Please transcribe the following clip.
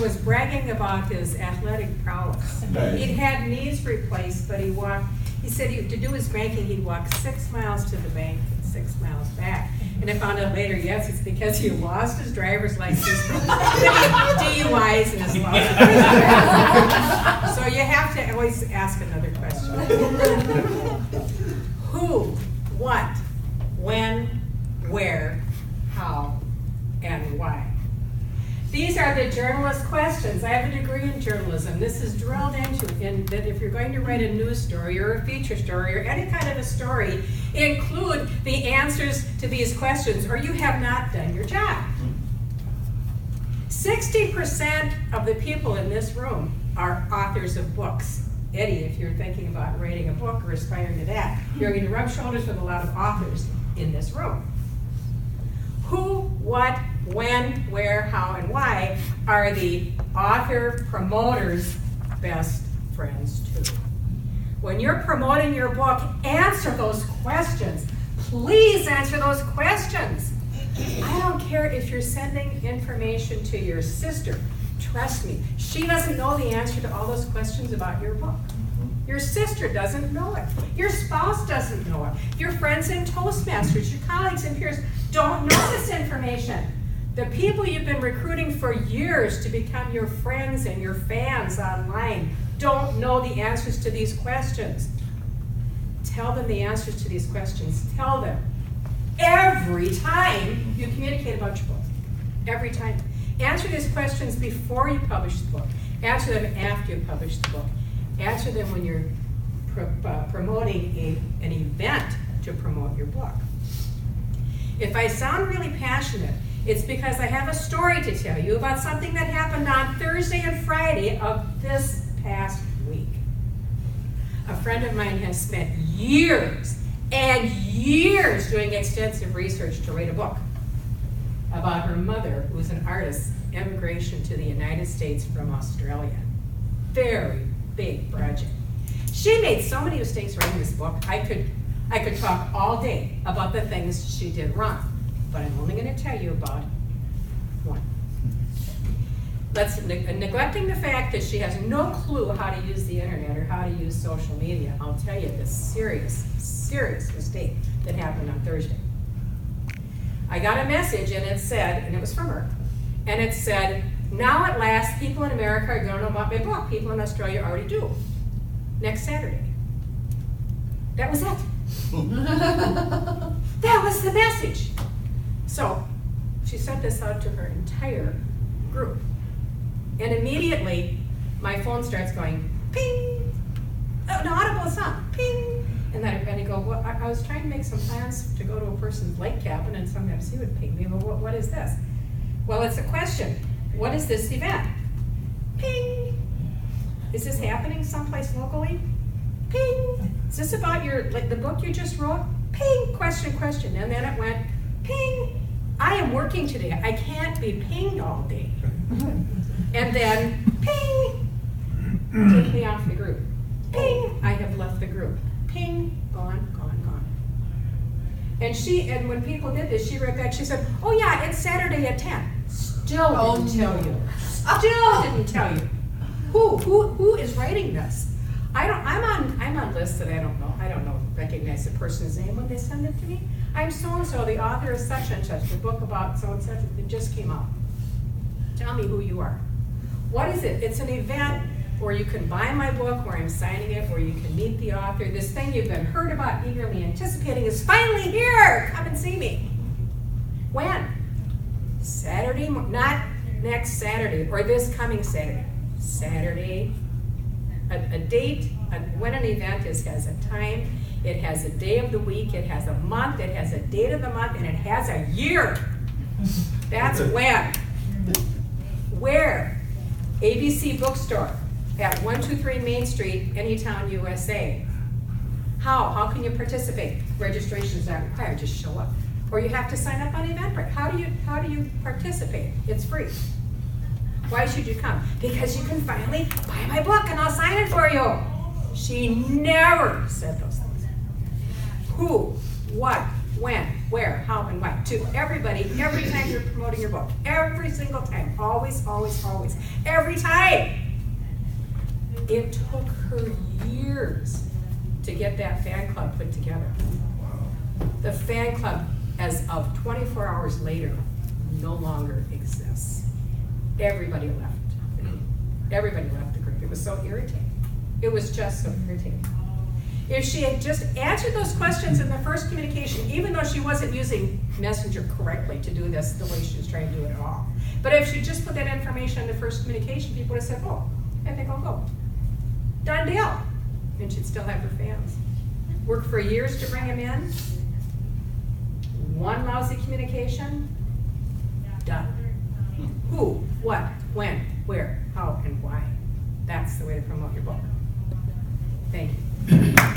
was bragging about his athletic prowess. He'd had knees replaced, but he said to do his banking, he'd walk 6 miles to the bank and 6 miles back. And I found out later, yes, it's because he lost his driver's license from DUIs and his lost. So you have to always ask another question. Who, what, when, where, how, and why? These are the journalist questions. I have a degree in journalism. This is drilled into in that if you're going to write a news story or a feature story or any kind of a story, include the answers to these questions or you have not done your job. 60% of the people in this room are authors of books. Eddie, if you're thinking about writing a book or aspiring to that, you're going to rub shoulders with a lot of authors in this room. Who, what, when, where, how, and why are the author promoter's best friends too. When you're promoting your book, answer those questions. Please answer those questions. I don't care if you're sending information to your sister. Trust me, she doesn't know the answer to all those questions about your book. Your sister doesn't know it. Your spouse doesn't know it. Your friends in Toastmasters, your colleagues and peers don't know this information. The people you've been recruiting for years to become your friends and your fans online don't know the answers to these questions. Tell them the answers to these questions. Tell them every time you communicate about your book. Every time. Answer these questions before you publish the book. Answer them after you publish the book. Answer them when you're promoting an event to promote your book. If I sound really passionate, it's because I have a story to tell you about something that happened on Thursday and Friday of this past week. A friend of mine has spent years and years doing extensive research to write a book about her mother, who's an artist, immigration to the United States from Australia. Very big project. She made so many mistakes writing this book, I could talk all day about the things she did wrong, but I'm only going to tell you about one. Neglecting the fact that she has no clue how to use the internet or how to use social media, I'll tell you this serious mistake that happened on Thursday. I got a message and it said, and it was from her, and it said, now at last, people in America are going to know about my book. People in Australia already do. Next Saturday. That was it. That was the message. So she sent this out to her entire group. And immediately, my phone starts going, ping, an audible sound, ping. And then I go, well, I was trying to make some plans to go to a person's lake cabin, and sometimes he would ping me, well, what is this? Well, it's a question. What is this event? Ping. Is this happening someplace locally? Ping. Is this about the book you just wrote? Ping. Question. And then it went, ping. I am working today. I can't be pinged all day. And then, ping. Take me off the group. Ping. I have left the group. Ping. Gone. And when people did this, she wrote back, she said, oh yeah, it's Saturday at 10. Still didn't tell you. Still didn't tell you. Who is writing this? I'm on lists that I don't know, recognize the person's name when they send it to me. I'm so-and-so, the author of such and such, the book about so-and-such, it just came out. Tell me who you are. What is it? It's an event where you can buy my book, where I'm signing it, where you can meet the author. This thing you've been heard about, eagerly anticipating is finally here. Come and see me. When? Saturday, not next Saturday, or this coming Saturday. Saturday, a date, when an event is, has a time, it has a day of the week, it has a month, it has a date of the month, and it has a year. That's when. Where? ABC Bookstore at 123 Main Street, Anytown, USA. How can you participate? Registration is not required, just show up. Or you have to sign up on Eventbrite. How do you participate? It's free. Why should you come? Because you can finally buy my book and I'll sign it for you. She never said those things. Who, what, when, where, how, and why, to everybody, every time you're promoting your book. Every single time, always, always, always, every time. It took her years to get that fan club put together. The fan club, as of 24 hours later, no longer exists. Everybody left. Everybody left the group. It was so irritating. It was just so irritating. If she had just answered those questions in the first communication, even though she wasn't using Messenger correctly to do this the way she was trying to do it at all, but if she just put that information in the first communication, people would have said, oh, I think I'll go. Done deal. And she'd still have her fans. Worked for years to bring them in. One lousy communication, done. Who, what, when, where, how, and why. That's the way to promote your book. Thank you.